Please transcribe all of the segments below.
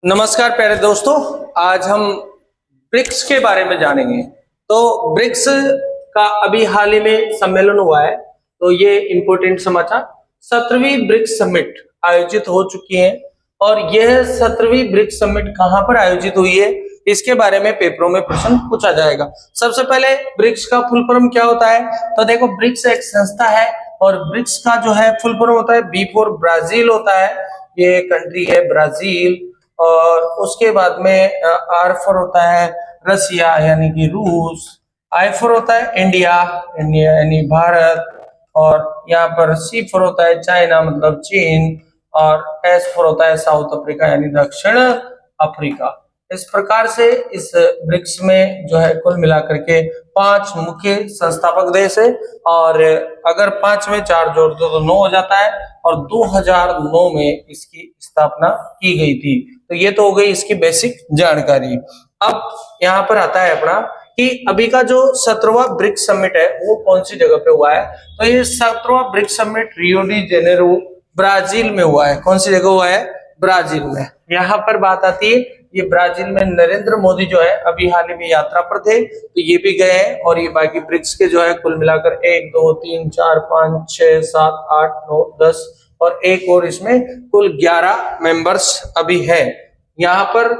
नमस्कार प्यारे दोस्तों, आज हम ब्रिक्स के बारे में जानेंगे। तो ब्रिक्स का अभी हाल ही में सम्मेलन हुआ है, तो ये इंपॉर्टेंट समाचार। 17वीं ब्रिक्स समिट आयोजित हो चुकी है और यह 17वीं ब्रिक्स समिट कहां पर आयोजित हुई है, इसके बारे में पेपरों में प्रश्न पूछा जाएगा। सबसे पहले ब्रिक्स का फुल फॉर्म क्या होता है, तो देखो ब्रिक्स एक संस्था है और ब्रिक्स का जो है फुल फॉर्म होता है बी फॉर ब्राजील होता है, ये कंट्री है ब्राजील। और उसके बाद में आर फॉर होता है रसिया यानी कि रूस, आई फॉर होता है इंडिया, इंडिया यानी भारत, और यहाँ पर सी फॉर होता है चाइना मतलब चीन, और एस फॉर होता है साउथ अफ्रीका यानी दक्षिण अफ्रीका। इस प्रकार से इस ब्रिक्स में जो है कुल मिलाकर के 5 मुख्य संस्थापक देश है, और अगर 5 में 4 जोड़ दो तो 9 हो जाता है, और 2009 में इसकी स्थापना की गई थी। तो ये तो हो गई इसकी बेसिक जानकारी। अब यहाँ पर आता है अपना कि अभी का जो 17वां ब्रिक्स समिट है वो कौन सी जगह पे हुआ है, तो ये 17वां BRICS summit Rio de Janeiro Brazil में हुआ है। कौन सी जगह हुआ है? ब्राजील में। यहाँ पर बात आती है, ये ब्राजील में नरेंद्र मोदी जो है अभी हाल ही में यात्रा पर थे, तो ये भी गए हैं। और ये बाकी ब्रिक्स के जो है कुल मिलाकर 1 2 3 4 5 6 7 8 9 10 और एक और इसमें कुल 11 मेंबर्स अभी है। यहाँ पर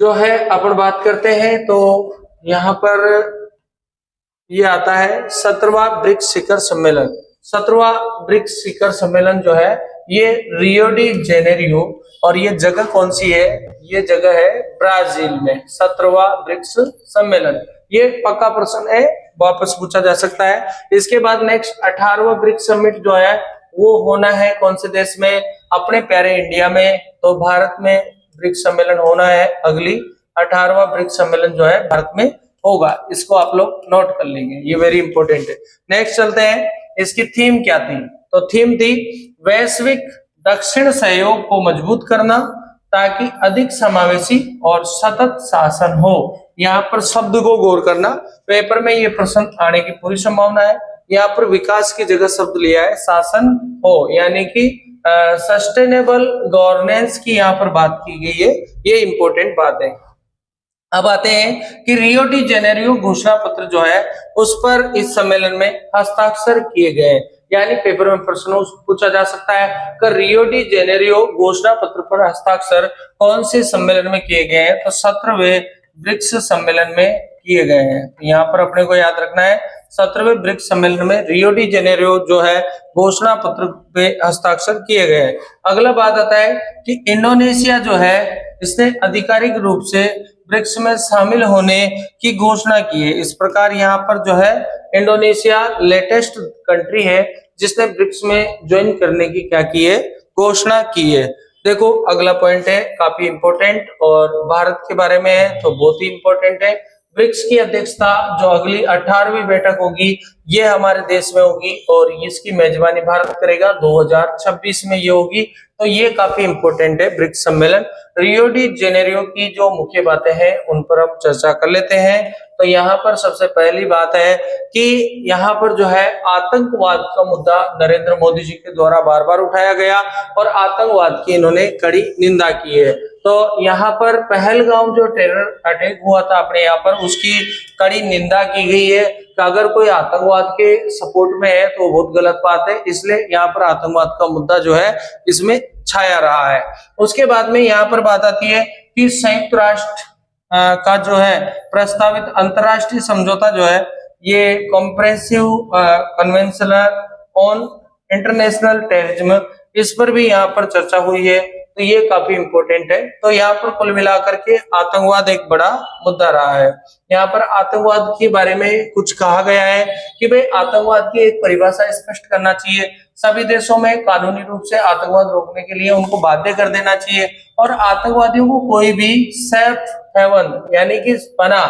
जो है अपन बात करते हैं तो यहाँ पर ये आता है 17वां ब्रिक्स शिखर सम्मेलन। 17वां ब्रिक्स शिखर सम्मेलन जो है ये रियो डी जेनेरियो, और ये जगह कौन सी है? ये जगह है ब्राजील में। 17वां ब्रिक्स सम्मेलन, ये पक्का प्रश्न है, वापस पूछा जा सकता है। इसके बाद नेक्स्ट 18वां ब्रिक्स समिट जो है वो होना है कौन से देश में? अपने प्यारे इंडिया में। तो भारत में ब्रिक्स सम्मेलन होना है, अगली 18वां ब्रिक्स सम्मेलन जो है भारत में होगा। इसको आप लोग नोट कर लेंगे, ये वेरी इंपॉर्टेंट है। नेक्स्ट चलते हैं, इसकी थीम क्या थी? तो थीम थी वैश्विक दक्षिण सहयोग को मजबूत करना ताकि अधिक समावेशी और सतत शासन हो। यहाँ पर शब्द को गौर करना, पेपर में ये प्रश्न आने की पूरी संभावना है। यहाँ पर विकास की जगह शब्द लिया है शासन हो, यानी कि सस्टेनेबल गवर्नेंस की यहाँ पर बात की गई है, ये इंपॉर्टेंट बात है। अब आते हैं कि रियो डी जेनेरियो घोषणा पत्र जो है उस पर इस सम्मेलन में हस्ताक्षर किए गए, यानी पेपर में प्रश्न पूछा जा सकता है कि रियो डी जेनेरियो घोषणा पत्र पर हस्ताक्षर कौन से सम्मेलन में किए गए हैं? तो 17वें ब्रिक्स सम्मेलन में किए गए हैं। यहाँ पर अपने को याद रखना है 17वें ब्रिक्स सम्मेलन में रियो डी जेनेरियो जो है घोषणा पत्र पे हस्ताक्षर किए गए हैं। अगला बात आता है कि इंडोनेशिया जो है इसने आधिकारिक रूप से ब्रिक्स में शामिल होने की घोषणा की है। इस प्रकार यहाँ पर जो है इंडोनेशिया लेटेस्ट कंट्री है जिसने ब्रिक्स में ज्वाइन करने की क्या की है? घोषणा की है। देखो अगला पॉइंट है काफी इंपॉर्टेंट और भारत के बारे में है, तो बहुत ही इंपॉर्टेंट है। ब्रिक्स की अध्यक्षता जो अगली 18वीं बैठक होगी ये हमारे देश में होगी, और इसकी मेजबानी भारत करेगा। 2026 में ये होगी, तो ये काफी इंपॉर्टेंट है ब्रिक्स सम्मेलन। रियो डी जेनेरियो की जो मुख्य बातें हैं उन पर हम चर्चा कर लेते हैं। तो यहाँ पर सबसे पहली बात है कि यहाँ पर जो है आतंकवाद का मुद्दा नरेंद्र मोदी जी के द्वारा बार बार उठाया गया और आतंकवाद की इन्होंने कड़ी निंदा की है। तो यहाँ पर पहलगाम जो टेरर अटैक हुआ था अपने यहाँ पर, उसकी कड़ी निंदा की गई है कि अगर कोई आतंकवाद के सपोर्ट में है तो बहुत गलत बात है, इसलिए यहाँ पर आतंकवाद का मुद्दा जो है इसमें छाया रहा है। उसके बाद में यहाँ पर बात आती है कि संयुक्त राष्ट्र का जो है प्रस्तावित अंतरराष्ट्रीय समझौता जो है ये comprehensive convention on international terrorism, इस पर भी यहाँ पर चर्चा हुई है, तो ये काफी इंपॉर्टेंट है। तो यहाँ पर कुल मिलाकर के आतंकवाद एक बड़ा मुद्दा रहा है। यहाँ पर आतंकवाद के बारे में कुछ कहा गया है कि भाई आतंकवाद की एक परिभाषा स्पष्ट करना चाहिए, सभी देशों में कानूनी रूप से आतंकवाद रोकने के लिए उनको बाध्य कर देना चाहिए, और आतंकवादियों को कोई भी सेफ हेवन यानी कि पनाह,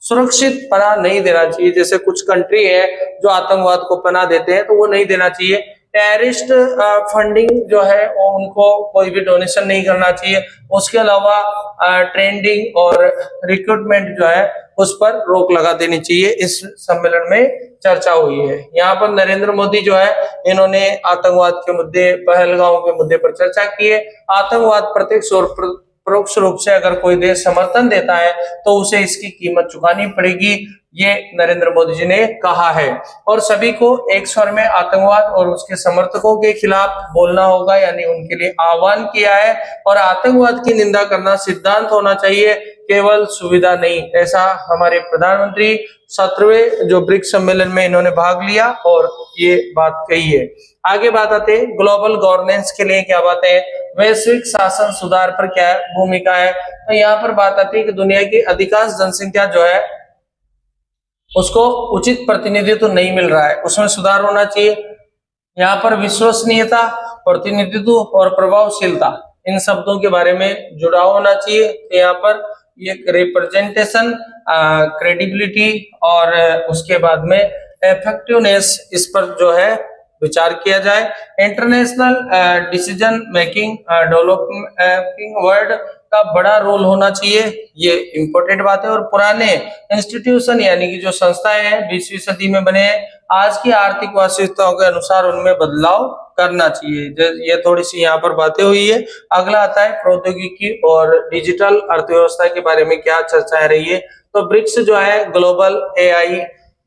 सुरक्षित पनाह नहीं देना चाहिए। जैसे कुछ कंट्री है जो आतंकवाद को पनाह देते हैं, तो वो नहीं देना चाहिए। टेररिस्ट फंडिंग जो है वो उनको कोई भी डोनेशन नहीं करना चाहिए। उसके अलावा ट्रेंडिंग और रिक्रूटमेंट जो है उस पर रोक लगा देनी चाहिए। इस सम्मेलन में चर्चा हुई है। यहाँ पर नरेंद्र मोदी जो है इन्होंने आतंकवाद के मुद्दे, पहलगाम के मुद्दे पर चर्चा की है। आतंकवाद प्रत्यक्ष और परोक्ष रूप से अगर कोई देश समर्थन देता है तो उसे इसकी कीमत चुकानी पड़ेगी, ये नरेंद्र मोदी जी ने कहा है। और सभी को एक स्वर में आतंकवाद और उसके समर्थकों के खिलाफ बोलना होगा, यानी उनके लिए आह्वान किया है। और आतंकवाद की निंदा करना सिद्धांत होना चाहिए, केवल सुविधा नहीं, ऐसा हमारे प्रधानमंत्री 17वें जो ब्रिक्स सम्मेलन में इन्होंने भाग लिया और ये बात कही है। आगे बात आते हैं ग्लोबल गवर्नेंस के लिए क्या बात है, वैश्विक शासन सुधार पर क्या भूमिका है। तो यहाँ पर बात आती है कि दुनिया की अधिकांश जनसंख्या जो है उसको उचित प्रतिनिधित्व तो नहीं मिल रहा है, उसमें सुधार होना चाहिए। यहाँ पर विश्वसनीयता, प्रतिनिधित्व और प्रभावशीलता, इन शब्दों के बारे में जुड़ाव होना चाहिए। तो यहाँ पर ये रिप्रेजेंटेशन, क्रेडिबिलिटी और उसके बाद में इफेक्टिवनेस, इस पर जो है विचार किया जाए। International decision making developing world का बड़ा रोल होना चाहिए, ये इंपॉर्टेंट बात है। और पुराने इंस्टीट्यूशन यानी कि जो संस्थाएं हैं 20वीं सदी में बने हैं, आज की आर्थिक वास्तविकताओं के अनुसार उनमें बदलाव करना चाहिए। ये थोड़ी सी यहाँ पर बातें हुई है। अगला आता है प्रौद्योगिकी और डिजिटल अर्थव्यवस्था के बारे में क्या चर्चा रही है। तो ब्रिक्स जो है ग्लोबल एआई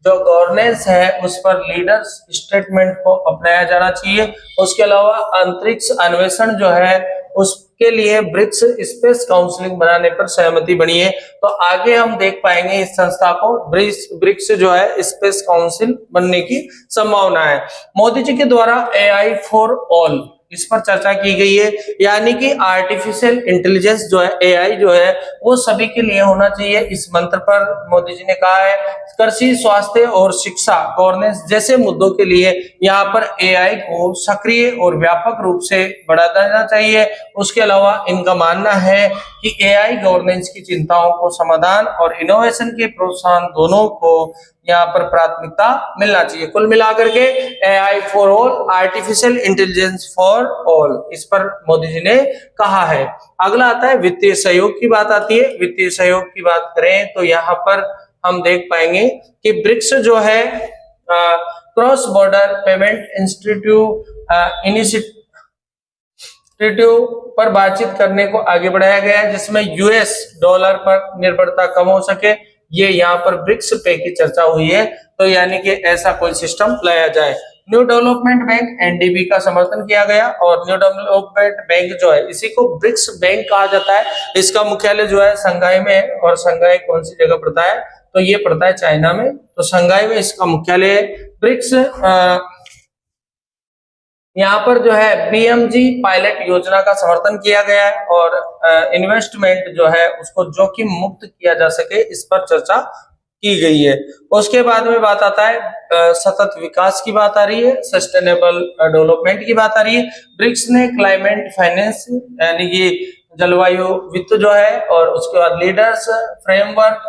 जो गवर्नेंस है उस पर लीडर्स स्टेटमेंट को अपनाया जाना चाहिए। उसके अलावा अंतरिक्ष अन्वेषण जो है उसके लिए ब्रिक्स स्पेस काउंसिलिंग बनाने पर सहमति बनी है। तो आगे हम देख पाएंगे इस संस्था को ब्रिक्स जो है स्पेस काउंसिल बनने की संभावना है। मोदी जी के द्वारा एआई फॉर ऑल, इस पर चर्चा की गई है, यानी कि आर्टिफिशियल इंटेलिजेंस जो है, एआई जो है वो सभी के लिए होना चाहिए। इस मंत्र पर मोदी जी ने कहा है कृषि, स्वास्थ्य और शिक्षा, गवर्नेंस जैसे मुद्दों के लिए यहाँ पर एआई को सक्रिय और व्यापक रूप से बढ़ाया जाना चाहिए। उसके अलावा इनका मानना है कि एआई गवर्नेंस की चिंताओं को समाधान और इनोवेशन के प्रोत्साहन दोनों को यहाँ पर प्राथमिकता मिलना चाहिए। कुल मिलाकर के AI for all, artificial intelligence for all, इस पर मोदी जी ने कहा है। अगला आता है वित्तीय सहयोग की बात आती है। वित्तीय सहयोग की बात करें तो यहाँ पर हम देख पाएंगे कि ब्रिक्स जो है cross border payment institute initiative पर बातचीत करने को आगे बढ़ाया गया है, जिसमें यूएस डॉलर पर निर्भरता कम हो सके। ये यहाँ पर ब्रिक्स पे की चर्चा हुई है। तो यानी कि ऐसा कोई सिस्टम लाया जाए। न्यू डेवलपमेंट बैंक एनडीबी का समर्थन किया गया और न्यू डेवलपमेंट बैंक जो है इसी को ब्रिक्स बैंक कहा जाता है। इसका मुख्यालय जो है शंघाई में है। और शंघाई कौन सी जगह पड़ता है, तो ये पड़ता है चाइना में। तो शंघाई में इसका मुख्यालय है। ब्रिक्स यहाँ पर जो है बीएमजी पायलट योजना का समर्थन किया गया है और इन्वेस्टमेंट जो है उसको जोखिम मुक्त किया जा सके, इस पर चर्चा की गई है। उसके बाद में बात आता है सतत विकास की बात आ रही है, सस्टेनेबल डेवलपमेंट की बात आ रही है। ब्रिक्स ने क्लाइमेट फाइनेंस यानी कि जलवायु वित्त जो है और उसके बाद लीडर्स फ्रेमवर्क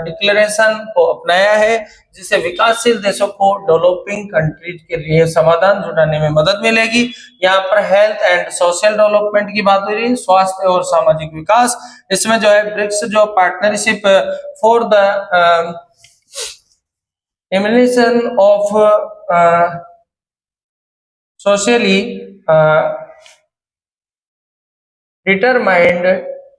डिक्लेरेशन को अपनाया है, जिससे विकासशील देशों को डेवलपिंग कंट्रीज के लिए समाधान जुटाने में मदद मिलेगी। यहाँ पर हेल्थ एंड सोशल डेवलपमेंट की बात हो रही है, स्वास्थ्य और सामाजिक विकास। इसमें जो है ब्रिक्स जो partnership for the elimination of socially determined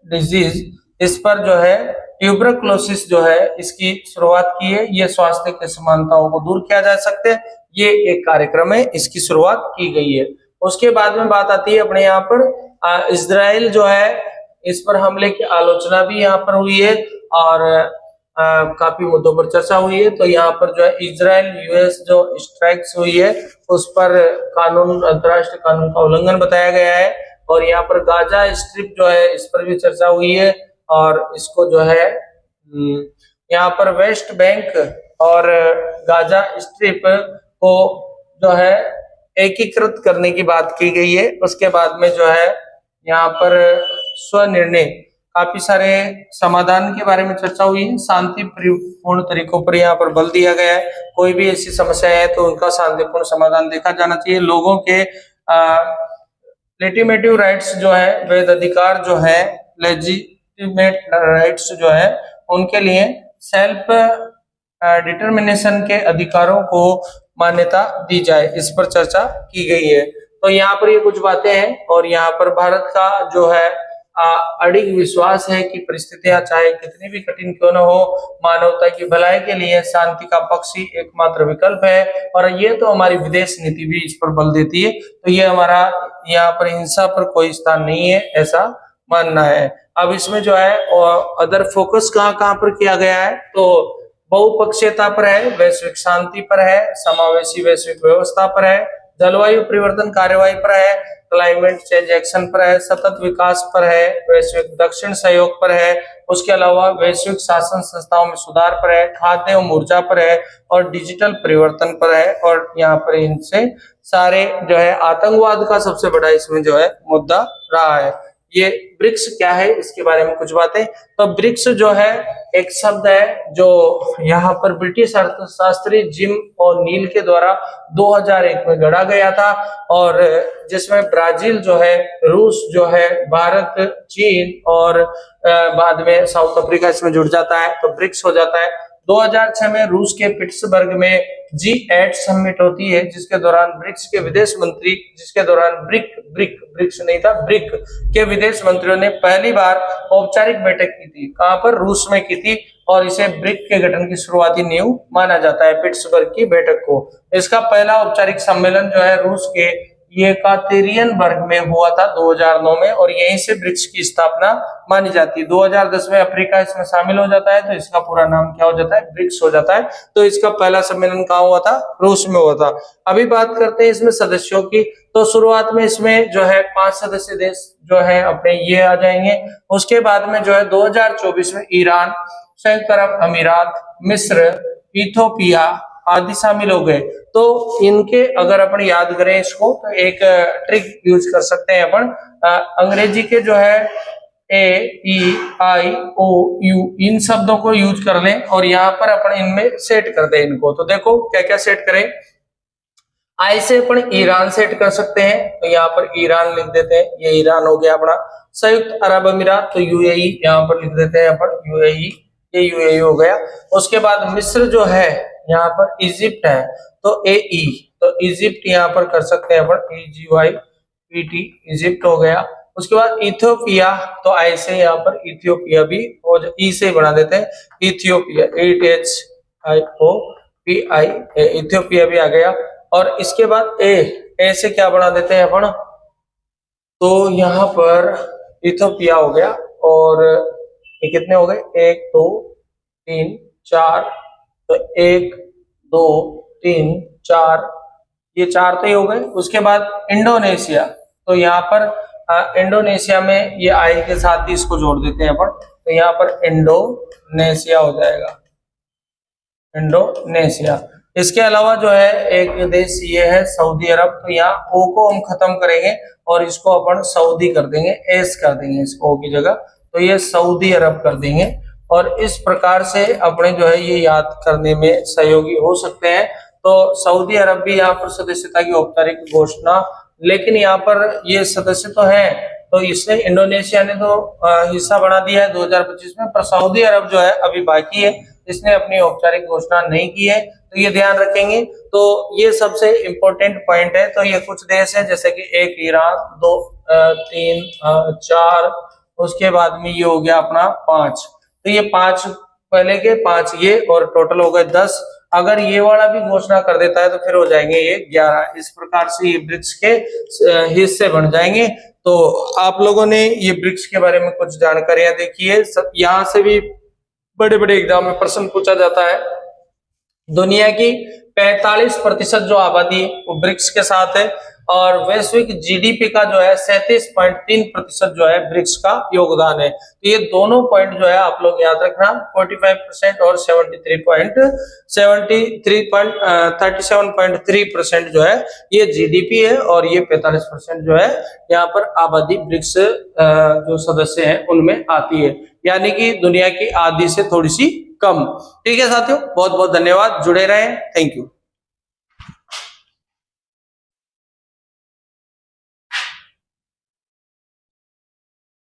disease, इस पर जो है ट्यूबरक्लोसिस जो है इसकी शुरुआत की है। ये स्वास्थ्य के समानताओं को दूर किया जा सकते हैं, ये एक कार्यक्रम है, इसकी शुरुआत की गई है। उसके बाद में बात आती है अपने यहाँ पर इजराइल जो है, इस पर हमले की आलोचना भी यहाँ पर हुई है और काफी मुद्दों पर चर्चा हुई है। तो यहाँ पर जो है इजराइल यूएस जो स्ट्राइक्स हुई है उस पर कानून, अंतर्राष्ट्रीय कानून का उल्लंघन बताया गया है। और यहाँ पर गाजा स्ट्रिप जो है इस पर भी चर्चा हुई है और इसको जो है यहाँ पर वेस्ट बैंक और गाजा स्ट्रिप को जो है एकीकृत करने की बात की गई है। उसके बाद में जो है यहाँ पर स्वनिर्णय, काफी सारे समाधान के बारे में चर्चा हुई है। शांतिपूर्ण तरीकों पर यहाँ पर बल दिया गया है। कोई भी ऐसी समस्या है तो उनका शांतिपूर्ण समाधान देखा जाना चाहिए। लोगों के लेजिटिमेटिव राइट्स जो है, वैध अधिकार जो है, लेजिटिमेट राइट्स जो है, उनके लिए सेल्फ डिटर्मिनेशन के अधिकारों को मान्यता दी जाए, इस पर चर्चा की गई है। तो यहाँ पर ये कुछ बातें हैं। और यहाँ पर भारत का जो है अडिग विश्वास है कि परिस्थितियां चाहे कितनी भी कठिन क्यों न हो, मानवता की भलाई के लिए शांति का पक्ष ही एकमात्र विकल्प है। और ये तो हमारी विदेश नीति भी इस पर बल देती है। तो ये हमारा यहाँ पर हिंसा पर कोई स्थान नहीं है, ऐसा मानना है। अब इसमें जो है अदर फोकस कहाँ कहाँ पर किया गया है, तो बहुपक्षीयता पर है, वैश्विक शांति पर है, समावेशी वैश्विक व्यवस्था पर है, जलवायु परिवर्तन कार्यवाही पर है, क्लाइमेट चेंज एक्शन पर है, सतत विकास पर है, वैश्विक दक्षिण सहयोग पर है, उसके अलावा वैश्विक शासन संस्थाओं में सुधार पर है, खाद्य एवं ऊर्जा पर है, और डिजिटल परिवर्तन पर है। और यहाँ पर इनसे सारे जो है आतंकवाद का सबसे बड़ा इसमें जो है मुद्दा रहा है। ये ब्रिक्स क्या है इसके बारे में कुछ बातें। तो ब्रिक्स जो है एक शब्द है जो यहाँ पर ब्रिटिश अर्थशास्त्री जिम और नील के द्वारा 2001 में गढ़ा गया था, और जिसमें ब्राजील जो है, रूस जो है, भारत, चीन और बाद में साउथ अफ्रीका इसमें जुड़ जाता है, तो ब्रिक्स हो जाता है। 2006 में रूस के पिट्सबर्ग में G8 समिट होती है, जिसके दौरान ब्रिक्स के विदेश मंत्री, जिसके दौरान ब्रिक्स नहीं था, ब्रिक के विदेश मंत्रियों ने पहली बार औपचारिक बैठक की थी। कहां पर? रूस में की थी, और इसे ब्रिक के गठन की शुरुआती नींव माना जाता है, पिट्सबर्ग की बैठक को। इसका पहला औपचारिक सम्मेलन जो है रूस के येकातेरिनबर्ग में हुआ था 2009 में, और यहीं से ब्रिक्स की स्थापना मानी जाती है। 2010 में अफ्रीका इसमें शामिल हो जाता है, तो इसका पूरा नाम क्या हो जाता है? ब्रिक्स हो जाता है। तो इसका पहला सम्मेलन कहाँ हुआ था? रूस में हुआ था। अभी बात करते हैं इसमें सदस्यों की। तो शुरुआत में इसमें जो है 5 सदस्य देश जो है अपने ये आ जाएंगे। उसके बाद में जो है 2024 में ईरान, संयुक्त अरब अमीरात, मिस्र, इथोपिया आदि शामिल हो गए। तो इनके अगर अपन याद करें इसको, तो एक ट्रिक यूज कर सकते हैं अपन, अंग्रेजी के जो है A-E-I-O-U इन शब्दों को यूज कर लें, और यहाँ पर अपन इनमें सेट कर दें इनको। तो देखो क्या क्या सेट करें। आई से अपन ईरान सेट कर सकते हैं, तो यहाँ पर ईरान लिख देते हैं, ये ईरान हो गया अपना। संयुक्त अरब अमीरात, तो UAE यहाँ पर लिख देते हैं अपन, UAE, ये UAE हो गया। उसके बाद मिस्र जो है, यहाँ पर इजिप्ट है, तो AE, तो इजिप्ट यहाँ पर कर सकते हैं अपन, EGYPT, इजिप्ट हो गया। उसके बाद इथियोपिया, तो ऐसे यहाँ पर इथियोपिया भी हो, ई से बना देते हैं, इथियोपिया, ETHIOPI, इथियोपिया भी आ गया। और इसके बाद ए से क्या बना देते हैं अपन, तो यहाँ पर इथियोपिया हो गया। और ये कितने हो गए? 1 2 3 4, तो 1 2 3 4, ये 4 तो ही हो गए। उसके बाद इंडोनेशिया, तो यहाँ पर इंडोनेशिया में ये आई के साथ ही इसको जोड़ देते हैं अपन, तो यहाँ पर इंडोनेशिया हो जाएगा, इंडोनेशिया। इसके अलावा जो है एक देश ये है सऊदी अरब, तो यहाँ ओ को हम खत्म करेंगे और इसको अपन सऊदी कर देंगे, एस कर देंगे इसको ओ की जगह, तो ये सऊदी अरब कर देंगे। और इस प्रकार से अपने जो है ये याद करने में सहयोगी हो सकते हैं। तो सऊदी अरब भी यहाँ पर सदस्यता की औपचारिक घोषणा, लेकिन यहाँ पर ये सदस्य तो है, तो इसने इंडोनेशिया ने तो हिस्सा बना दिया है 2025 में, पर सऊदी अरब जो है अभी बाकी है, इसने अपनी औपचारिक घोषणा नहीं की है, तो ये ध्यान रखेंगे। तो ये सबसे इम्पोर्टेंट पॉइंट है। तो ये कुछ देश है जैसे कि 1 ईरान, 2 3 4, उसके बाद में ये हो गया अपना 5, तो ये 5 पहले के 5 ये, और टोटल हो गए 10। अगर ये वाला भी घोषणा कर देता है तो फिर हो जाएंगे ये 11। इस प्रकार से ये ब्रिक्स के हिस्से बन जाएंगे। तो आप लोगों ने ये ब्रिक्स के बारे में कुछ जानकारियां देखी है। यहाँ से भी बड़े बड़े एग्जाम में प्रश्न पूछा जाता है। दुनिया की 45% जो आबादी है वो ब्रिक्स के साथ है, और वैश्विक जीडीपी का जो है 37.3% जो है ब्रिक्स का योगदान है। तो ये दोनों पॉइंट जो है आप लोग याद रखना, 45% और 37.3% जो है ये जीडीपी है, और ये 45% जो है यहाँ पर आबादी ब्रिक्स जो सदस्य हैं उनमें आती है, यानी कि दुनिया की आधी से थोड़ी सी कम। ठीक है साथियों, बहुत बहुत धन्यवाद, जुड़े रहें, थैंक यू।